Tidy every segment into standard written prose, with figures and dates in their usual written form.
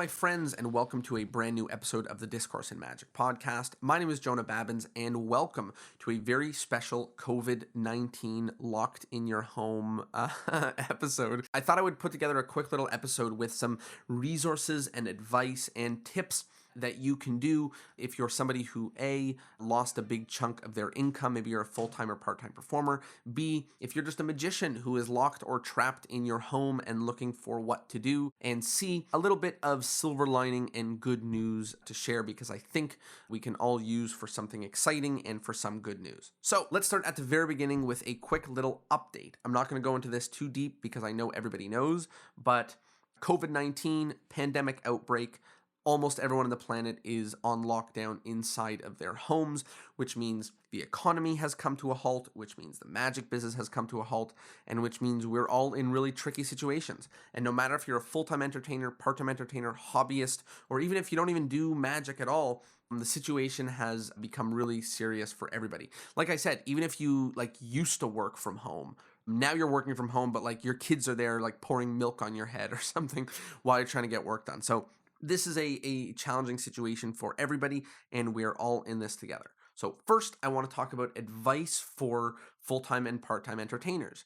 my friends, and welcome to a brand new episode of the Discourse in Magic podcast. My name is Jonah Babbins, and welcome to a very special COVID-19 locked in your home episode. I thought I would put together a quick little episode with some resources and advice and tips that you can do if you're somebody who A, lost a big chunk of their income, maybe you're a full-time or part-time performer, B, if you're just a magician who is locked or trapped in your home and looking for what to do, and C, a little bit of silver lining and good news to share because I think we can all use for something exciting and for some good news. So let's start at the very beginning with a quick little update. I'm not going to go into this too deep because I know everybody knows, but COVID-19 pandemic outbreak, almost everyone on the planet is on lockdown inside of their homes, which means the economy has come to a halt, which means the magic business has come to a halt, and which means we're all in really tricky situations. And no matter if you're a full-time entertainer, part-time entertainer, hobbyist, or even if you don't even do magic at all, the situation has become really serious for everybody. Like I said, even if you used to work from home, now you're working from home, but your kids are there pouring milk on your head or something while you're trying to get work done. So this is a challenging situation for everybody, and we're all in this together. So first, I want to talk about advice for full-time and part-time entertainers.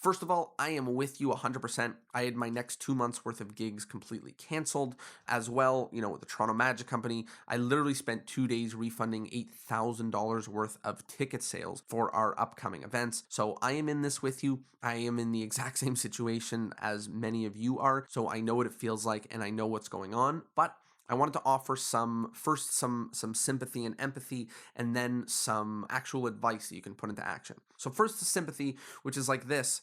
First of all, I am with you 100%. I had my next 2 months worth of gigs completely canceled as well. With the Toronto Magic Company, I literally spent 2 days refunding $8,000 worth of ticket sales for our upcoming events. So I am in this with you. I am in the exact same situation as many of you are. So I know what it feels like and I know what's going on, but I wanted to offer some sympathy and empathy, and then some actual advice that you can put into action. So first, the sympathy, which is like this.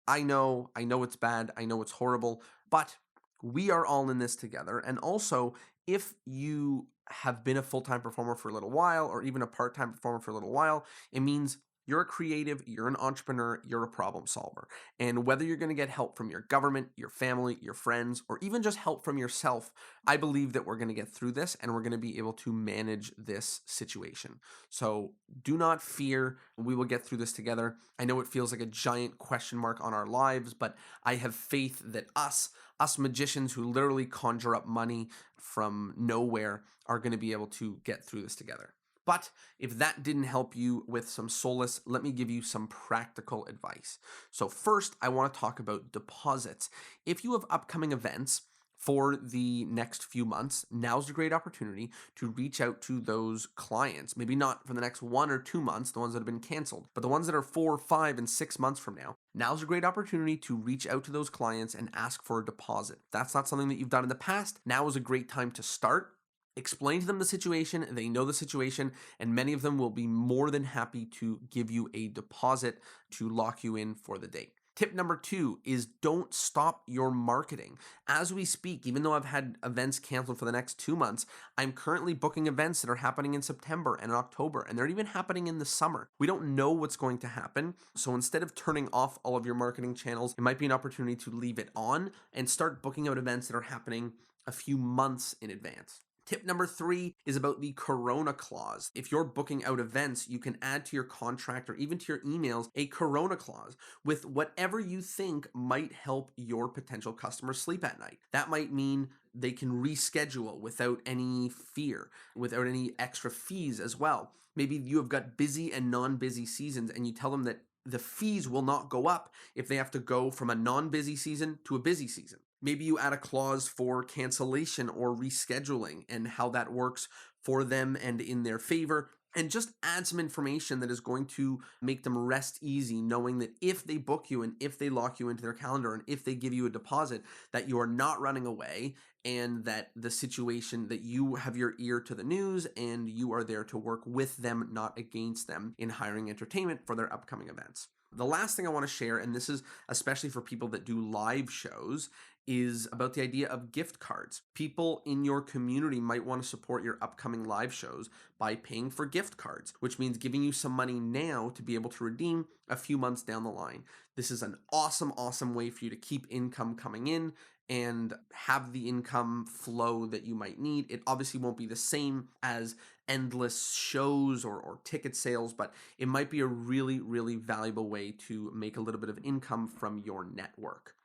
I know it's bad. I know it's horrible, but we are all in this together. And also, if you have been a full-time performer for a little while, or even a part-time performer for a little while, it means you're a creative, you're an entrepreneur, you're a problem solver. And whether you're going to get help from your government, your family, your friends, or even just help from yourself, I believe that we're going to get through this and we're going to be able to manage this situation. So do not fear. We will get through this together. I know it feels like a giant question mark on our lives, but I have faith that us magicians who literally conjure up money from nowhere are going to be able to get through this together. But if that didn't help you with some solace, let me give you some practical advice. So first, I want to talk about deposits. If you have upcoming events for the next few months, now's a great opportunity to reach out to those clients. Maybe not for the next 1 or 2 months, the ones that have been canceled, but the ones that are 4, 5, and 6 months from now. Now's a great opportunity to reach out to those clients and ask for a deposit. If that's not something that you've done in the past, now is a great time to start. Explain to them the situation, they know the situation, and many of them will be more than happy to give you a deposit to lock you in for the date. Tip number 2 is don't stop your marketing. As we speak, even though I've had events canceled for the next 2 months, I'm currently booking events that are happening in September and in October, and they're even happening in the summer. We don't know what's going to happen, so instead of turning off all of your marketing channels, it might be an opportunity to leave it on and start booking out events that are happening a few months in advance. Tip number 3 is about the Corona clause. If you're booking out events, you can add to your contract or even to your emails a Corona clause with whatever you think might help your potential customers sleep at night. That might mean they can reschedule without any fear, without any extra fees as well. Maybe you have got busy and non-busy seasons and you tell them that the fees will not go up if they have to go from a non-busy season to a busy season. Maybe you add a clause for cancellation or rescheduling and how that works for them and in their favor, and just add some information that is going to make them rest easy, knowing that if they book you and if they lock you into their calendar and if they give you a deposit, that you are not running away and that the situation, that you have your ear to the news and you are there to work with them, not against them in hiring entertainment for their upcoming events. The last thing I want to share, and this is especially for people that do live shows, is about the idea of gift cards. People in your community might want to support your upcoming live shows by paying for gift cards, which means giving you some money now to be able to redeem a few months down the line. This is an awesome way for you to keep income coming in and have the income flow that you might need. It obviously won't be the same as endless shows or ticket sales, but it might be a really valuable way to make a little bit of income from your network.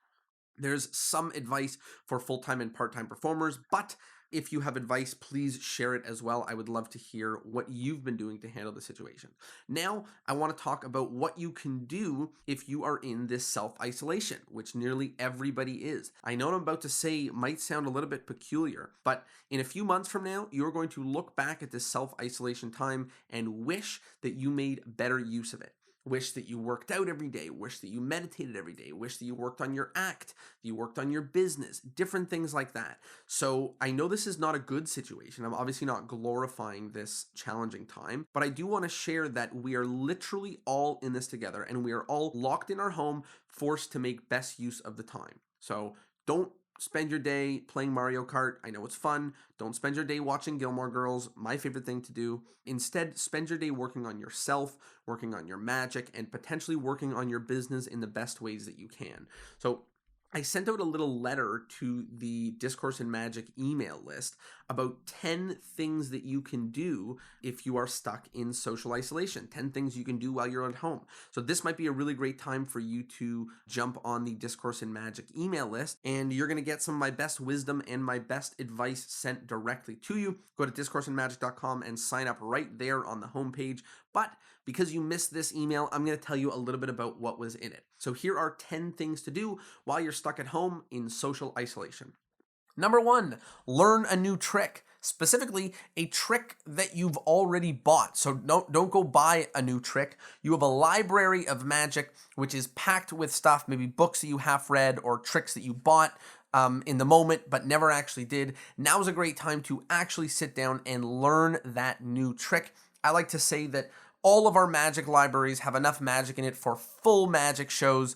There's some advice for full-time and part-time performers, but if you have advice, please share it as well. I would love to hear what you've been doing to handle the situation. Now, I want to talk about what you can do if you are in this self-isolation, which nearly everybody is. I know what I'm about to say might sound a little bit peculiar, but in a few months from now, you're going to look back at this self-isolation time and wish that you made better use of it. Wish that you worked out every day, wish that you meditated every day, wish that you worked on your act, that you worked on your business, different things like that. So I know this is not a good situation. I'm obviously not glorifying this challenging time, but I do want to share that we are literally all in this together and we are all locked in our home, forced to make best use of the time. So don't spend your day playing Mario Kart. I know it's fun. Don't spend your day watching Gilmore Girls, my favorite thing to do. Instead, spend your day working on yourself, working on your magic, and potentially working on your business in the best ways that you can. So I sent out a little letter to the Discourse and Magic email list about 10 things that you can do if you are stuck in social isolation, 10 things you can do while you're at home. So this might be a really great time for you to jump on the Discourse and Magic email list, and you're going to get some of my best wisdom and my best advice sent directly to you. Go to discourseandmagic.com and sign up right there on the homepage. But because you missed this email, I'm going to tell you a little bit about what was in it. So here are 10 things to do while you're stuck at home in social isolation. Number 1, learn a new trick. Specifically, a trick that you've already bought. So don't go buy a new trick. You have a library of magic, which is packed with stuff, maybe books that you have read or tricks that you bought in the moment but never actually did. Now is a great time to actually sit down and learn that new trick. I like to say that all of our magic libraries have enough magic in it for full magic shows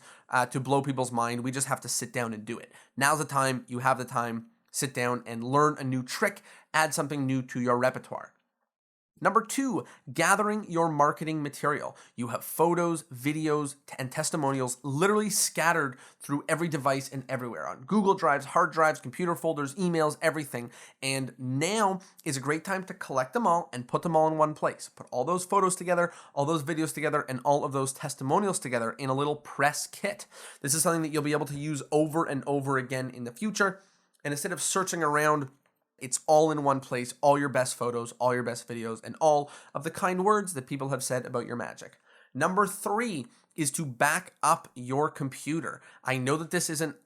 to blow people's mind. We just have to sit down and do it. Now's the time. You have the time. Sit down and learn a new trick. Add something new to your repertoire. Number 2, gathering your marketing material. You have photos, videos, and testimonials literally scattered through every device and everywhere on Google Drives, hard drives, computer folders, emails, everything. And now is a great time to collect them all and put them all in one place. Put all those photos together, all those videos together, and all of those testimonials together in a little press kit. This is something that you'll be able to use over and over again in the future. And instead of searching around, it's all in one place, all your best photos, all your best videos, and all of the kind words that people have said about your magic. Number 3 is to back up your computer. I know that this isn't,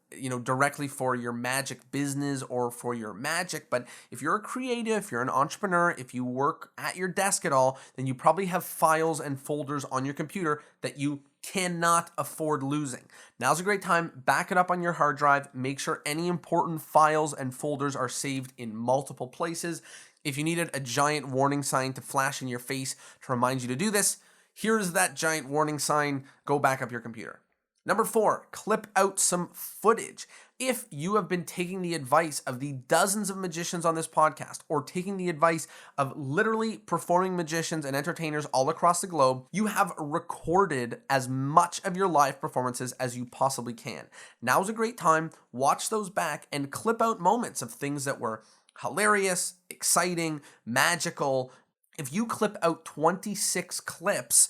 directly for your magic business or for your magic, but if you're a creative, if you're an entrepreneur, if you work at your desk at all, then you probably have files and folders on your computer that you cannot afford losing. Now's a great time. Back it up on your hard drive. Make sure any important files and folders are saved in multiple places. If you needed a giant warning sign to flash in your face to remind you to do this, here's that giant warning sign. Go back up your computer. Number 4, clip out some footage. If you have been taking the advice of the dozens of magicians on this podcast, or taking the advice of literally performing magicians and entertainers all across the globe, you have recorded as much of your live performances as you possibly can. Now's a great time. Watch those back and clip out moments of things that were hilarious, exciting, magical. If you clip out 26 clips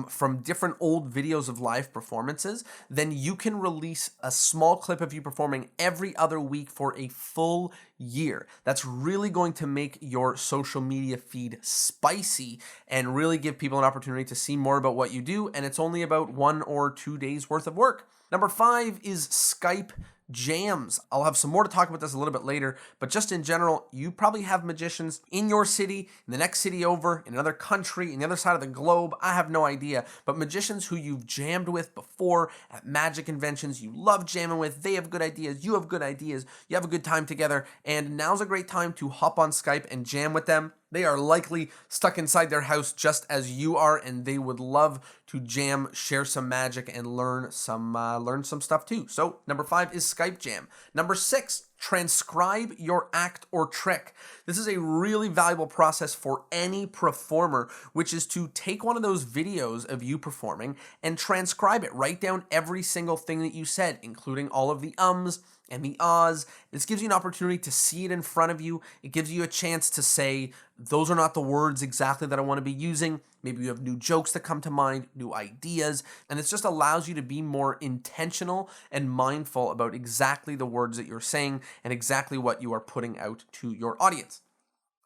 from different old videos of live performances, then you can release a small clip of you performing every other week for a full year. That's really going to make your social media feed spicy and really give people an opportunity to see more about what you do. And it's only about 1 or 2 days worth of work. Number 5 is Skype jams. I'll have some more to talk about this a little bit later, but just in general, you probably have magicians in your city, in the next city over, in another country, in the other side of the globe. I have no idea, but magicians who you've jammed with before at magic conventions, you love jamming with, they have good ideas, you have good ideas, you have a good time together, and now's a great time to hop on Skype and jam with them. They are likely stuck inside their house just as you are, and they would love to jam, share some magic, and learn some stuff too. So number 5 is Skype jam. Number 6, transcribe your act or trick. This is a really valuable process for any performer, which is to take one of those videos of you performing and transcribe it. Write down every single thing that you said, including all of the ums and the ahs. This gives you an opportunity to see it in front of you. It gives you a chance to say, those are not the words exactly that I want to be using. Maybe you have new jokes that come to mind, new ideas, and it just allows you to be more intentional and mindful about exactly the words that you're saying and exactly what you are putting out to your audience.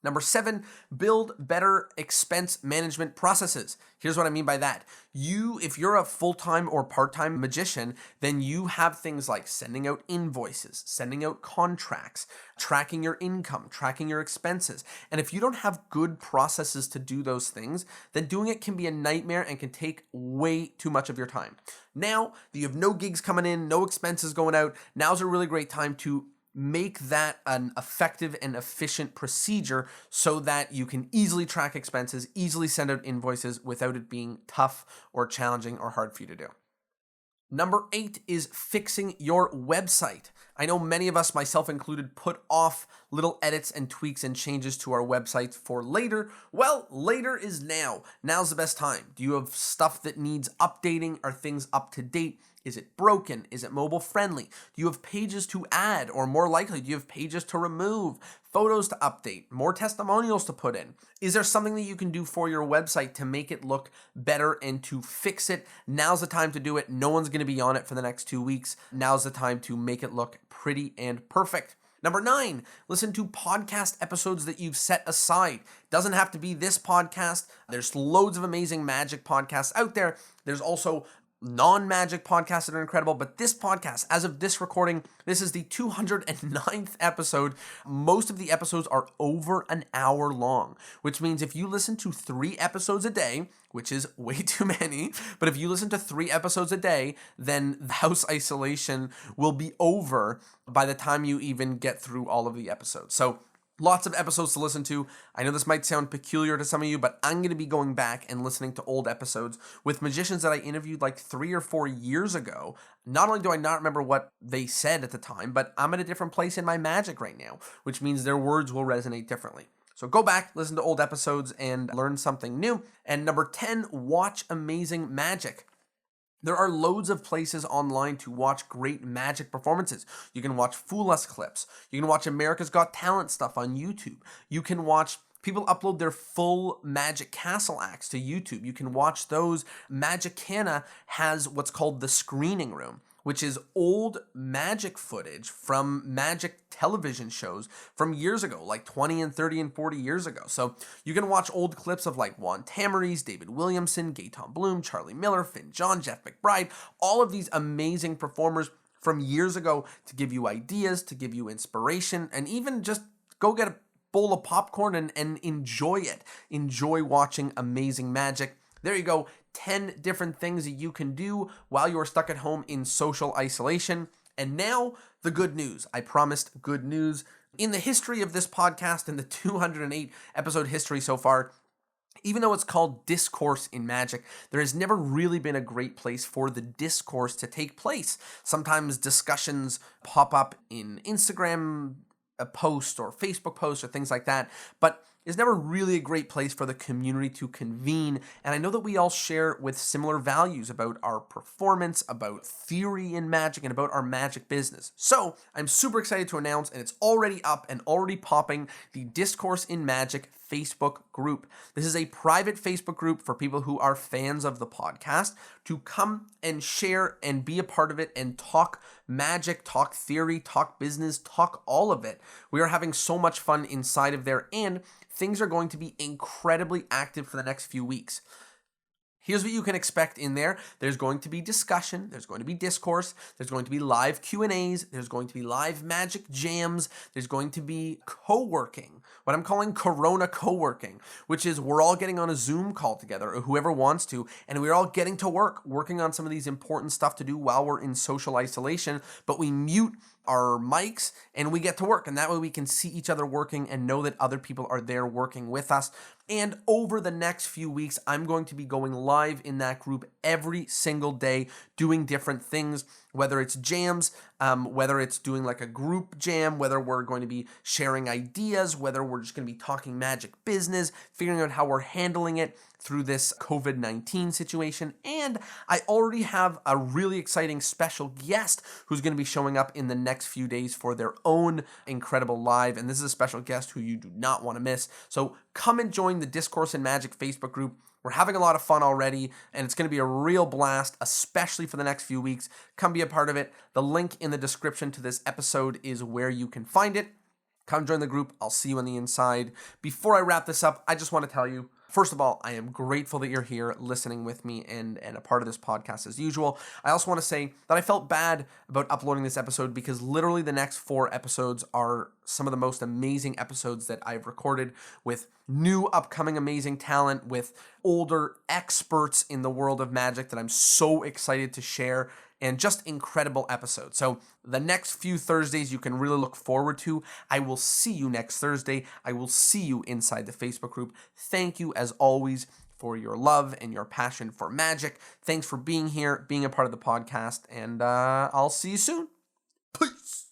Number 7, build better expense management processes. Here's what I mean by that. If you're a full-time or part-time magician, then you have things like sending out invoices, sending out contracts, tracking your income, tracking your expenses. And if you don't have good processes to do those things, then doing it can be a nightmare and can take way too much of your time. Now that you have no gigs coming in, no expenses going out, now's a really great time to make that an effective and efficient procedure so that you can easily track expenses, easily send out invoices without it being tough or challenging or hard for you to do. Number 8 is fixing your website. I know many of us, myself included, put off little edits and tweaks and changes to our websites for later. Well, later is now. Now's the best time. Do you have stuff that needs updating? Are things up to date? Is it broken? Is it mobile friendly? Do you have pages to add? Or more likely, do you have pages to remove? Photos to update? More testimonials to put in? Is there something that you can do for your website to make it look better and to fix it? Now's the time to do it. No one's going to be on it for the next 2 weeks. Now's the time to make it look pretty and perfect. Number 9, listen to podcast episodes that you've set aside. Doesn't have to be this podcast. There's loads of amazing magic podcasts out there. There's also non-magic podcasts that are incredible, but this podcast, as of this recording, this is the 209th episode. Most of the episodes are over an hour long, which means if you listen to 3 episodes a day, which is way too many, but if you listen to 3 episodes a day, then the house isolation will be over by the time you even get through all of the episodes. So lots of episodes to listen to. I know this might sound peculiar to some of you, but I'm going to be going back and listening to old episodes with magicians that I interviewed like 3 or 4 years ago. Not only do I not remember what they said at the time, but I'm at a different place in my magic right now, which means their words will resonate differently. So go back, listen to old episodes, and learn something new. And number 10, watch amazing magic. There are loads of places online to watch great magic performances. You can watch Fool Us clips. You can watch America's Got Talent stuff on YouTube. You can watch people upload their full Magic Castle acts to YouTube. You can watch those. Magicana has what's called the screening room, which is old magic footage from magic television shows from years ago, like 20 and 30 and 40 years ago. So you can watch old clips of like Juan Tamariz, David Williamson, Gaetan Bloom, Charlie Miller, Finn John, Jeff McBride, all of these amazing performers from years ago to give you ideas, to give you inspiration, and even just go get a bowl of popcorn and enjoy it. Enjoy watching amazing magic. There you go, 10 different things that you can do while you're stuck at home in social isolation. And now, the good news. I promised good news. In the history of this podcast, in the 208 episode history so far, even though it's called Discourse in Magic, there has never really been a great place for the discourse to take place. Sometimes discussions pop up in Instagram posts or Facebook posts or things like that, but is never really a great place for the community to convene. And I know that we all share with similar values about our performance, about theory in magic, and about our magic business. So I'm super excited to announce, and it's already up and already popping, the Discourse in Magic Facebook group. This is a private Facebook group for people who are fans of the podcast to come and share and be a part of it and talk magic, talk theory, talk business, talk all of it. We are having so much fun inside of there, and things are going to be incredibly active for the next few weeks. Here's what you can expect in there. There's going to be discussion. There's going to be discourse. There's going to be live Q&As. There's going to be live magic jams. There's going to be co-working, what I'm calling Corona co-working, which is we're all getting on a Zoom call together, or whoever wants to, and we're all getting to work, working on some of these important stuff to do while we're in social isolation, but we mute our mics and we get to work. And that way we can see each other working and know that other people are there working with us. And over the next few weeks, I'm going to be going live in that group every single day, doing different things, whether it's jams, whether it's doing like a group jam, whether we're going to be sharing ideas, whether we're just going to be talking magic business, figuring out how we're handling it through this COVID-19 situation. And I already have a really exciting special guest who's going to be showing up in the next few days for their own incredible live. And this is a special guest who you do not want to miss. So come and join the Discourse in Magic Facebook group. We're having a lot of fun already, and it's going to be a real blast, especially for the next few weeks. Come be a part of it. The link in the description to this episode is where you can find it. Come join the group. I'll see you on the inside. Before I wrap this up, I just want to tell you, first of all, I am grateful that you're here listening with me and a part of this podcast as usual. I also want to say that I felt bad about uploading this episode because literally the next 4 episodes are some of the most amazing episodes that I've recorded with new upcoming amazing talent, with older experts in the world of magic that I'm so excited to share, and just incredible episodes. So the next few Thursdays you can really look forward to. I will see you next Thursday. I will see you inside the Facebook group. Thank you as always for your love and your passion for magic. Thanks for being here, being a part of the podcast, and I'll see you soon. Peace.